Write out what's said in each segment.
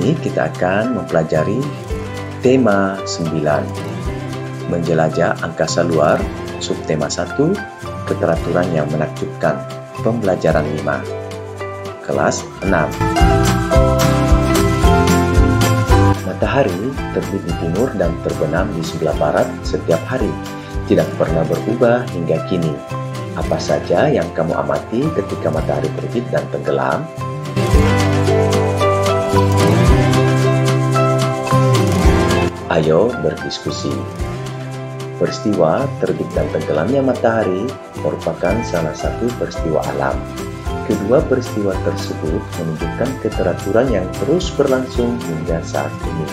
ini kita akan mempelajari tema 9, menjelajah angkasa luar, subtema 1, keteraturan yang menakjubkan, pembelajaran 5, kelas 6. Matahari terbit di timur dan terbenam di sebelah barat setiap hari, tidak pernah berubah hingga kini. Apa saja yang kamu amati ketika matahari terbit dan tenggelam? Ayo berdiskusi. Peristiwa terbit dan tenggelamnya matahari merupakan salah satu peristiwa alam. Kedua peristiwa tersebut menunjukkan keteraturan yang terus berlangsung hingga saat ini.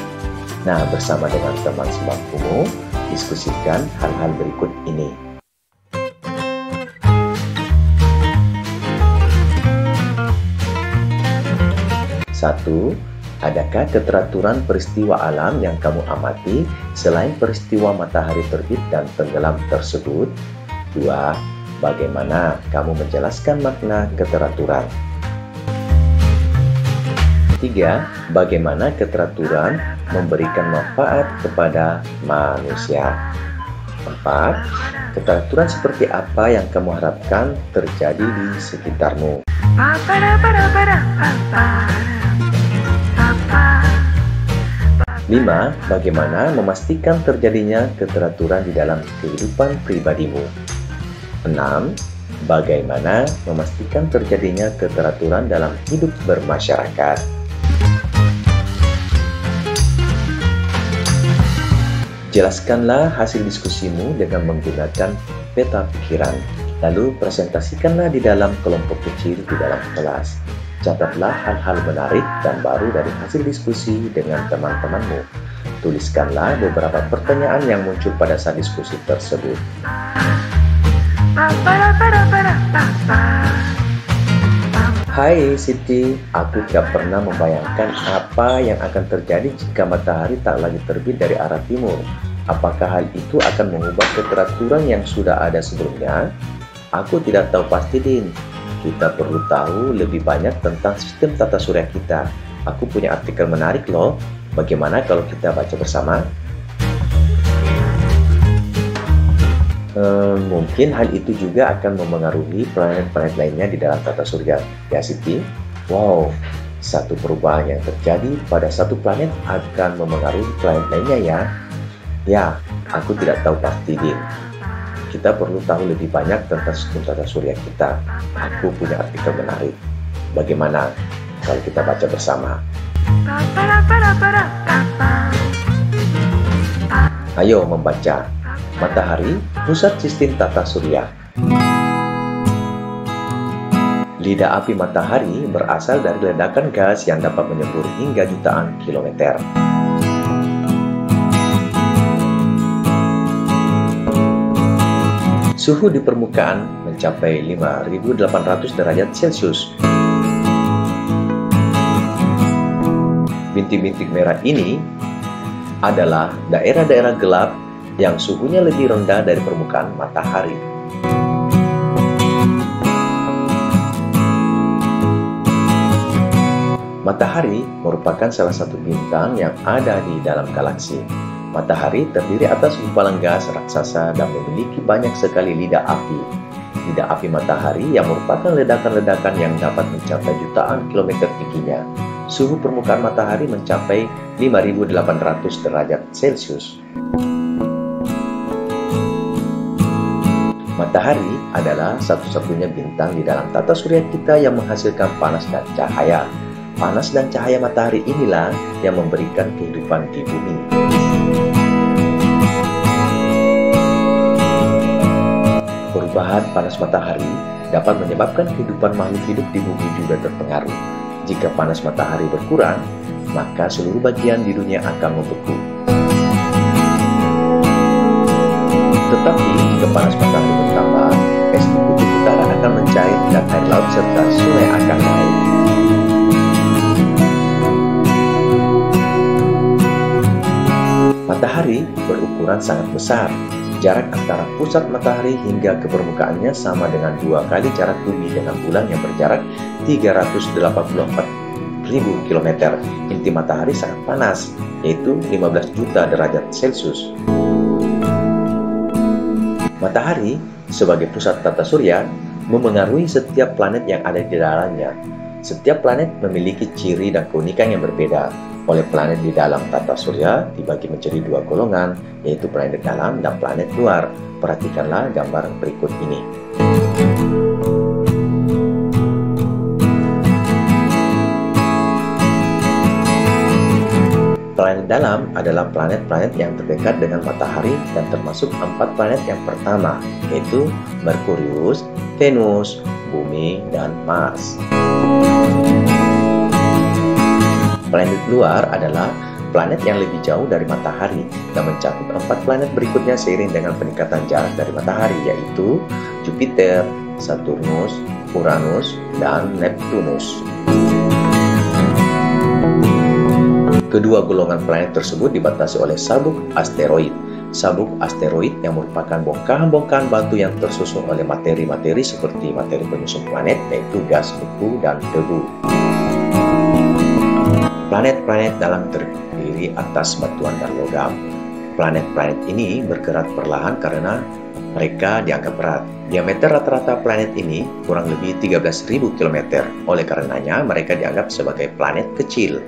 Nah, bersama dengan teman sebangkumu, diskusikan hal-hal berikut ini. 1. Adakah keteraturan peristiwa alam yang kamu amati selain peristiwa matahari terbit dan tenggelam tersebut? 2. Bagaimana kamu menjelaskan makna keteraturan? 3. Bagaimana keteraturan memberikan manfaat kepada manusia? 4. Keteraturan seperti apa yang kamu harapkan terjadi di sekitarmu? 5. Bagaimana memastikan terjadinya keteraturan di dalam kehidupan pribadimu? 6. Bagaimana memastikan terjadinya keteraturan dalam hidup bermasyarakat? Jelaskanlah hasil diskusimu dengan menggunakan peta pikiran, lalu presentasikanlah di dalam kelompok kecil di dalam kelas. Catatlah hal-hal menarik dan baru dari hasil diskusi dengan teman-temanmu. Tuliskanlah beberapa pertanyaan yang muncul pada saat diskusi tersebut. Hai Siti, aku tidak pernah membayangkan apa yang akan terjadi jika matahari tak lagi terbit dari arah timur. Apakah hal itu akan mengubah keteraturan yang sudah ada sebelumnya? Aku tidak tahu pasti, Din. Kita perlu tahu lebih banyak tentang sistem tata surya kita. Aku punya artikel menarik loh. Bagaimana kalau kita baca bersama? Mungkin hal itu juga akan memengaruhi planet-planet lainnya di dalam tata surya, ya Siti? Wow, satu perubahan yang terjadi pada satu planet akan memengaruhi planet lainnya ya? Ya, aku tidak tahu pasti, Din. Kita perlu tahu lebih banyak tentang sistem tata surya kita. Aku punya artikel menarik. Bagaimana kalau kita baca bersama? Ayo membaca. Matahari, pusat sistem tata surya. Lidah api matahari berasal dari ledakan gas yang dapat menyembur hingga jutaan kilometer. Suhu di permukaan mencapai 5.800 derajat Celcius. Bintik-bintik merah ini adalah daerah-daerah gelap yang suhunya lebih rendah dari permukaan matahari. Matahari merupakan salah satu bintang yang ada di dalam galaksi. Matahari terdiri atas gumpalan gas raksasa dan memiliki banyak sekali lidah api. Lidah api matahari yang merupakan ledakan-ledakan yang dapat mencapai jutaan kilometer tingginya. Suhu permukaan matahari mencapai 5.800 derajat Celcius. Matahari adalah satu-satunya bintang di dalam tata surya kita yang menghasilkan panas dan cahaya. Panas dan cahaya matahari inilah yang memberikan kehidupan di bumi. Perubahan panas matahari dapat menyebabkan kehidupan makhluk hidup di bumi juga terpengaruh. Jika panas matahari berkurang, maka seluruh bagian di dunia akan membeku. Tetapi jika panas matahari bertambah, es di kutub utara akan mencair dan air laut serta sungai akan naik. Matahari berukuran sangat besar. Jarak antara pusat matahari hingga ke permukaannya sama dengan 2 kali jarak bumi dengan bulan yang berjarak 384 km. Inti matahari sangat panas, yaitu 15 juta derajat Celcius. Matahari sebagai pusat tata surya memengaruhi setiap planet yang ada di dalamnya. Setiap planet memiliki ciri dan keunikan yang berbeda. Oleh planet di dalam tata surya dibagi menjadi dua golongan, yaitu planet dalam dan planet luar. Perhatikanlah gambar berikut ini. Planet dalam adalah planet-planet yang terdekat dengan matahari dan termasuk 4 planet yang pertama, yaitu Merkurius, Venus, Bumi, dan Mars. Planet luar adalah planet yang lebih jauh dari matahari dan mencakup 4 planet berikutnya seiring dengan peningkatan jarak dari matahari, yaitu Jupiter, Saturnus, Uranus, dan Neptunus. Kedua golongan planet tersebut dibatasi oleh sabuk asteroid. Sabuk asteroid yang merupakan bongkahan-bongkahan batu yang tersusun oleh materi-materi seperti materi penyusun planet, yaitu gas, beku, dan debu. Planet-planet dalam terdiri atas batuan dan logam. Planet-planet ini bergerak perlahan karena mereka dianggap berat. Diameter rata-rata planet ini kurang lebih 13.000 km. Oleh karenanya, mereka dianggap sebagai planet kecil.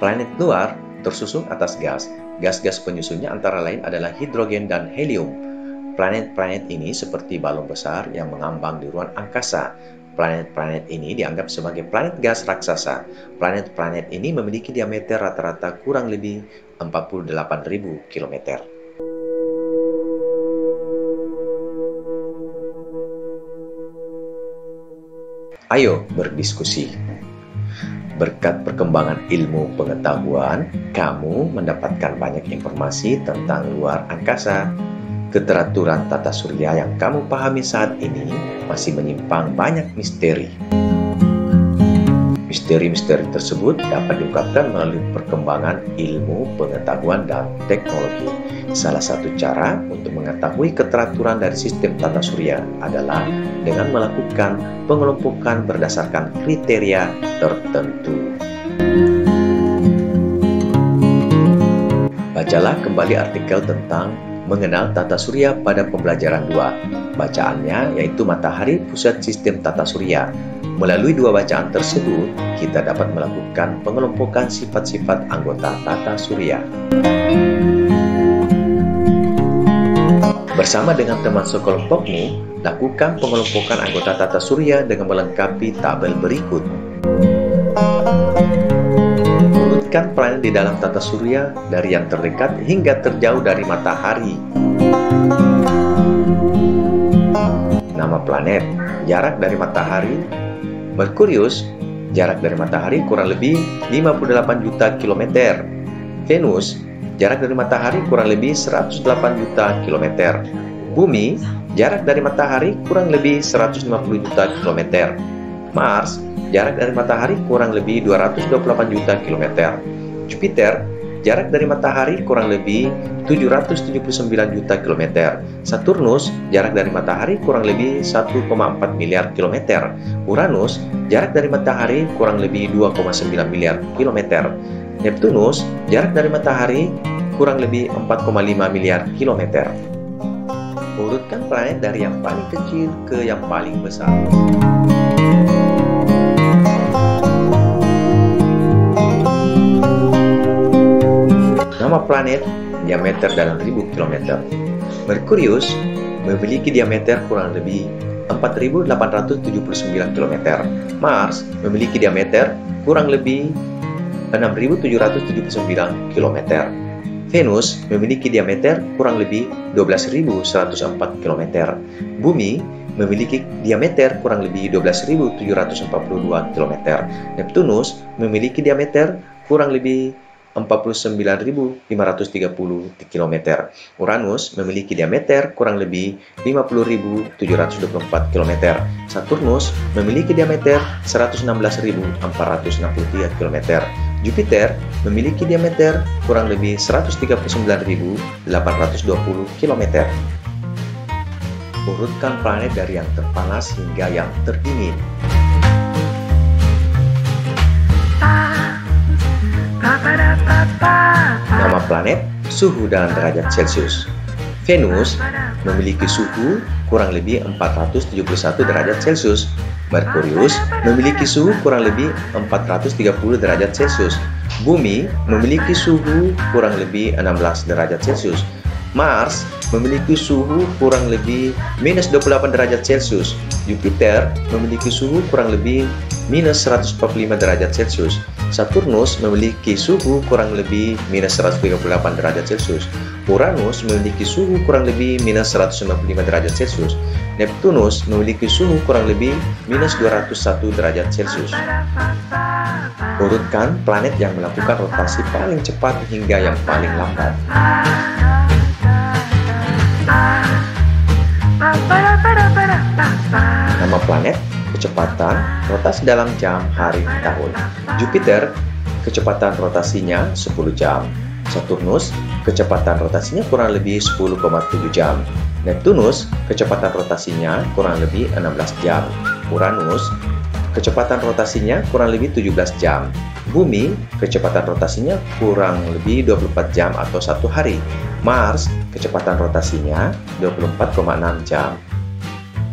Planet luar tersusun atas gas. Gas-gas penyusunnya antara lain adalah hidrogen dan helium. Planet-planet ini seperti balon besar yang mengambang di ruang angkasa. Planet-planet ini dianggap sebagai planet gas raksasa. Planet-planet ini memiliki diameter rata-rata kurang lebih 48.000 km. Ayo berdiskusi. Berkat perkembangan ilmu pengetahuan, kamu mendapatkan banyak informasi tentang luar angkasa. Keteraturan tata surya yang kamu pahami saat ini masih menyimpan banyak misteri. Misteri-misteri tersebut dapat diungkapkan melalui perkembangan ilmu pengetahuan dan teknologi. Salah satu cara untuk mengetahui keteraturan dari sistem tata surya adalah dengan melakukan pengelompokan berdasarkan kriteria tertentu. Bacalah kembali artikel tentang mengenal tata surya pada pembelajaran 2. Bacaannya yaitu matahari pusat sistem tata surya. Melalui 2 bacaan tersebut, kita dapat melakukan pengelompokan sifat-sifat anggota tata surya. Bersama dengan teman sekelompokmu, lakukan pengelompokan anggota tata surya dengan melengkapi tabel berikut. Urutkan planet di dalam tata surya dari yang terdekat hingga terjauh dari matahari. Nama planet, jarak dari matahari. Merkurius, jarak dari matahari kurang lebih 58 juta kilometer. Venus, jarak dari matahari kurang lebih 108 juta kilometer. Bumi, jarak dari matahari kurang lebih 150 juta kilometer. Mars, jarak dari matahari kurang lebih 228 juta kilometer. Jupiter, jarak dari matahari kurang lebih 779 juta kilometer. Saturnus, jarak dari matahari kurang lebih 1,4 miliar kilometer. Uranus, jarak dari matahari kurang lebih 2,9 miliar kilometer. Neptunus, jarak dari matahari kurang lebih 4,5 miliar kilometer. Urutkan planet dari yang paling kecil ke yang paling besar. Nama planet, diameter dalam 1000 km. Merkurius memiliki diameter kurang lebih 4.879 km. Mars memiliki diameter kurang lebih 6.779 km. Venus memiliki diameter kurang lebih 12.104 km. Bumi memiliki diameter kurang lebih 12.742 km. Neptunus memiliki diameter kurang lebih 49.530 km. Uranus memiliki diameter kurang lebih 50.724 km. Saturnus memiliki diameter 116.463 km. Jupiter memiliki diameter kurang lebih 139.820 km. Urutkan planet dari yang terpanas hingga yang terdingin. Nama planet, suhu dalam derajat Celcius. Venus memiliki suhu kurang lebih 471 derajat Celcius. Merkurius memiliki suhu kurang lebih 430 derajat Celcius. Bumi memiliki suhu kurang lebih 16 derajat Celcius. Mars memiliki suhu kurang lebih minus 28 derajat Celcius. Jupiter memiliki suhu kurang lebih minus 145 derajat Celcius. Saturnus memiliki suhu kurang lebih minus 138 derajat Celcius. Uranus memiliki suhu kurang lebih minus 195 derajat Celcius. Neptunus memiliki suhu kurang lebih minus 201 derajat Celcius. Urutkan planet yang melakukan rotasi paling cepat hingga yang paling lambat. Nama planet, kecepatan, rotasi dalam jam, hari, tahun. Jupiter, kecepatan rotasinya 10 jam. Saturnus, kecepatan rotasinya kurang lebih 10,7 jam. Neptunus, kecepatan rotasinya kurang lebih 16 jam. Uranus, kecepatan rotasinya kurang lebih 17 jam. Bumi, kecepatan rotasinya kurang lebih 24 jam atau 1 hari. Mars, kecepatan rotasinya 24,6 jam.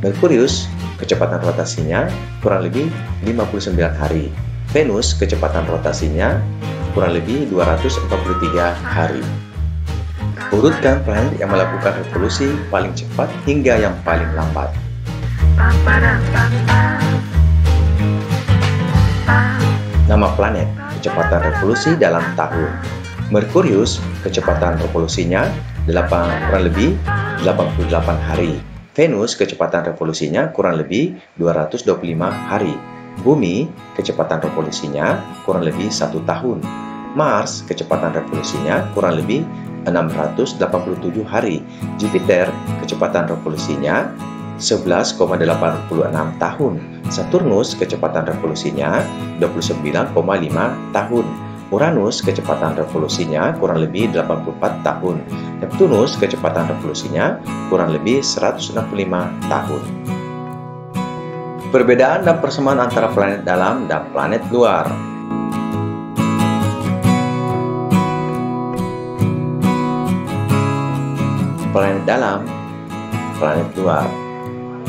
Merkurius, kecepatan rotasinya kurang lebih 59 hari. Venus, kecepatan rotasinya kurang lebih 243 hari. Urutkan planet yang melakukan revolusi paling cepat hingga yang paling lambat. Nama planet, kecepatan revolusi dalam tahun. Merkurius, kecepatan revolusinya kurang lebih 88 hari. Venus, kecepatan revolusinya kurang lebih 225 hari. Bumi, kecepatan revolusinya kurang lebih 1 tahun. Mars, kecepatan revolusinya kurang lebih 687 hari. Jupiter, kecepatan revolusinya 11,86 tahun. Saturnus, kecepatan revolusinya 29,5 tahun. Uranus, kecepatan revolusinya kurang lebih 84 tahun. Neptunus, kecepatan revolusinya kurang lebih 165 tahun. Perbedaan dan persamaan antara planet dalam dan planet luar. Planet dalam, planet luar.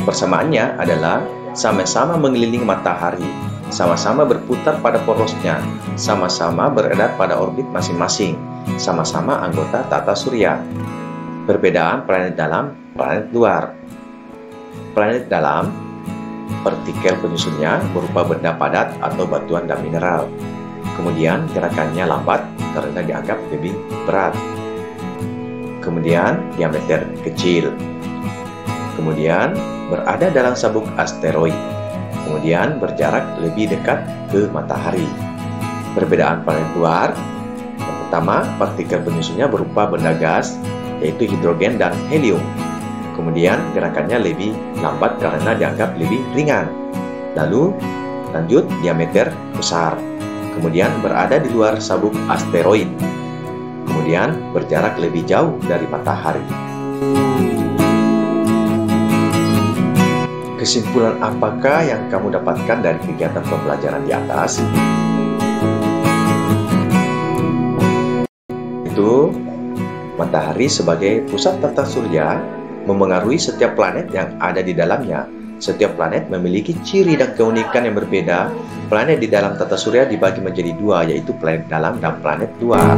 Persamaannya adalah sama-sama mengelilingi matahari, sama-sama berputar pada porosnya, sama-sama beredar pada orbit masing-masing, sama-sama anggota tata surya. Perbedaan planet dalam, planet luar. Planet dalam, partikel penyusunnya berupa benda padat atau batuan dan mineral. Kemudian gerakannya lambat karena dianggap lebih berat. Kemudian diameter kecil. Kemudian berada dalam sabuk asteroid. Kemudian berjarak lebih dekat ke matahari. Perbedaan planet luar. Yang pertama, partikel penyusunnya berupa benda gas, yaitu hidrogen dan helium. Kemudian gerakannya lebih lambat karena dianggap lebih ringan. Lalu lanjut diameter besar. Kemudian berada di luar sabuk asteroid. Kemudian berjarak lebih jauh dari matahari. Kesimpulan apakah yang kamu dapatkan dari kegiatan pembelajaran di atas? Itu matahari sebagai pusat tata surya memengaruhi setiap planet yang ada di dalamnya. Setiap planet memiliki ciri dan keunikan yang berbeda. Planet di dalam tata surya dibagi menjadi dua, yaitu planet dalam dan planet luar.